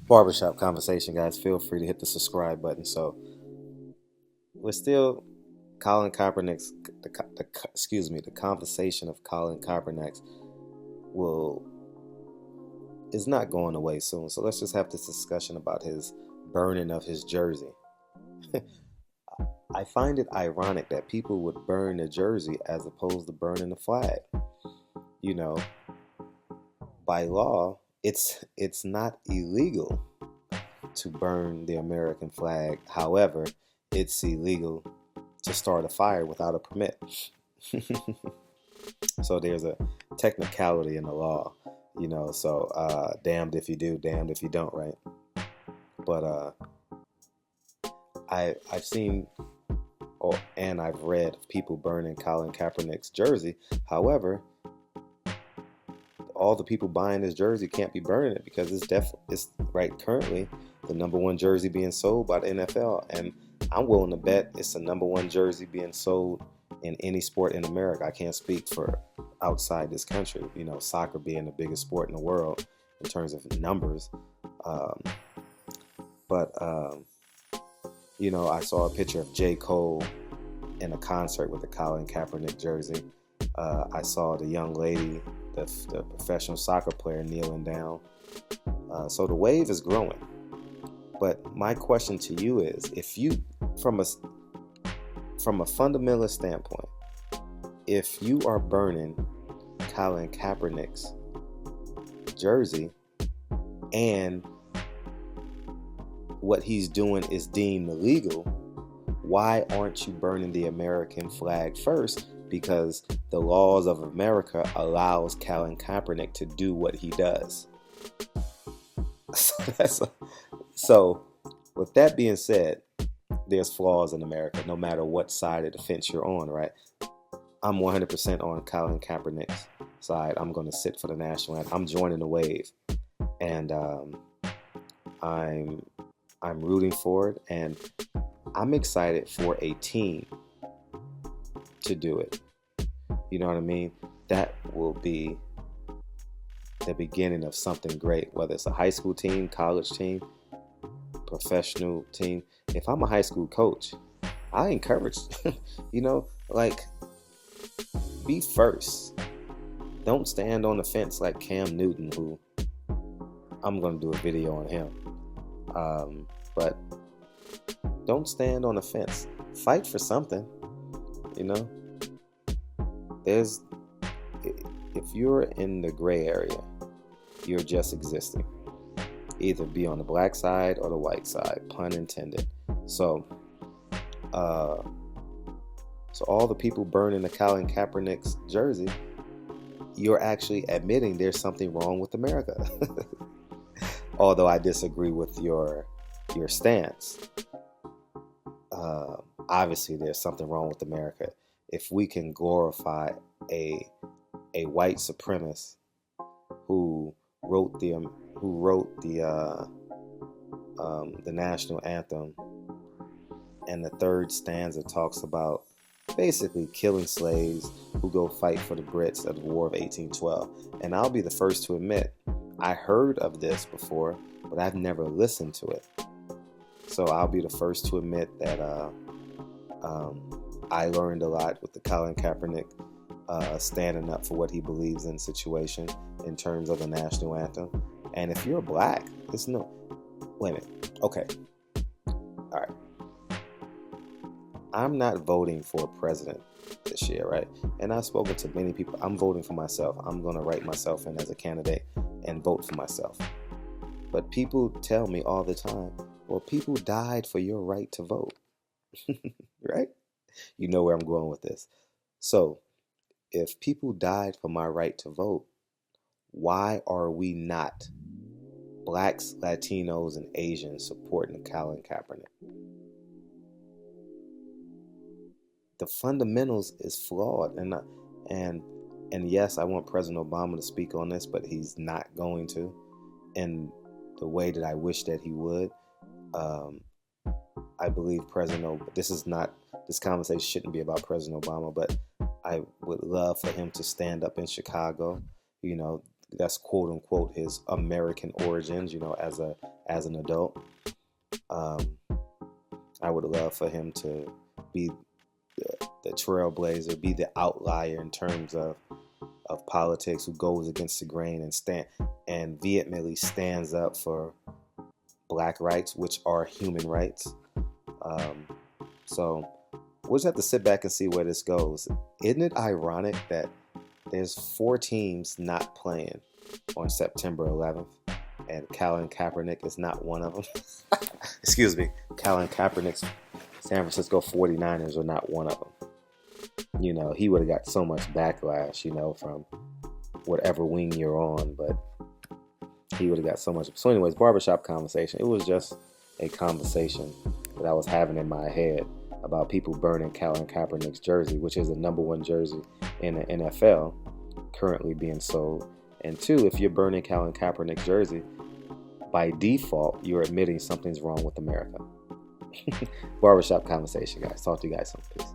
Barbershop conversation, guys. Feel free to hit the subscribe button. So we're still Colin Kaepernick's the conversation of Colin Kaepernick's will is not going away soon. So let's just have this discussion about his burning of his jersey. I find it ironic that people would burn the jersey as opposed to burning the flag. You know, by law, it's not illegal to burn the American flag. However, it's illegal to start a fire without a permit. So there's a technicality in the law, so damned if you do, damned if you don't, right? But I've seen and I've read of people burning Colin Kaepernick's jersey. However, all the people buying this jersey can't be burning it because it's right currently the number one jersey being sold by the NFL, and I'm willing to bet it's the number one jersey being sold in any sport in America. I can't speak for outside this country, soccer being the biggest sport in the world in terms of numbers. But I saw a picture of J. Cole in a concert with the Colin Kaepernick jersey. I saw the young lady, the professional soccer player, kneeling down. So the wave is growing. But my question to you is, if you, from a fundamentalist standpoint, if you are burning Colin Kaepernick's jersey and what he's doing is deemed illegal, why aren't you burning the American flag first? Because the laws of America allows Colin Kaepernick to do what he does. So with that being said, there's flaws in America, no matter what side of the fence you're on, right? I'm 100% on Colin Kaepernick's side. I'm going to sit for the national anthem. I'm joining the wave, and I'm rooting for it, and I'm excited for a team to do it. You know what I mean? That will be the beginning of something great, whether it's a high school team, college team, professional team. If I'm a high school coach, I encourage, be first. Don't stand on the fence like Cam Newton, who I'm going to do a video on him. But don't stand on the fence. Fight for something, if you're in the gray area, you're just existing. Either be on the black side or the white side, pun intended. So all the people burning the Colin Kaepernick's jersey, you're actually admitting there's something wrong with America. Although I disagree with your stance. Obviously, there's something wrong with America. If we can glorify a white supremacist who wrote the national anthem, and the third stanza talks about basically killing slaves who go fight for the Brits of the War of 1812. And I'll be the first to admit, I heard of this before, but I've never listened to it. So I'll be the first to admit that I learned a lot with the Colin Kaepernick standing up for what he believes in situation in terms of the national anthem. And if you're black, wait a minute. Okay. All right. I'm not voting for a president this year, right? And I've spoken to many people. I'm voting for myself. I'm going to write myself in as a candidate and vote for myself. But people tell me all the time, well, people died for your right to vote. Right? You know where I'm going with this. So if people died for my right to vote, why are we not, blacks, Latinos, and Asians, supporting Colin Kaepernick? The fundamentals is flawed, and yes, I want President Obama to speak on this, but he's not going to, in the way that I wish that he would. I believe this conversation shouldn't be about President Obama, but I would love for him to stand up in Chicago. that's quote unquote his American origins, as an adult. I would love for him to be the trailblazer, be the outlier in terms of politics, who goes against the grain and vehemently stands up for black rights, which are human rights. So we'll just have to sit back and see where this goes. Isn't it ironic that there's 4 teams not playing on September 11th, and Colin Kaepernick is not one of them? Excuse me. Colin Kaepernick's San Francisco 49ers are not one of them. He would have got so much backlash, from whatever wing you're on, but he would have got so much. So anyways, barbershop conversation. It was just a conversation that I was having in my head about people burning Colin Kaepernick's jersey, which is the number 1 jersey in the NFL currently being sold. And 2, if you're burning Colin Kaepernick's jersey, by default, you're admitting something's wrong with America. Barbershop conversation, guys. Talk to you guys soon. Peace.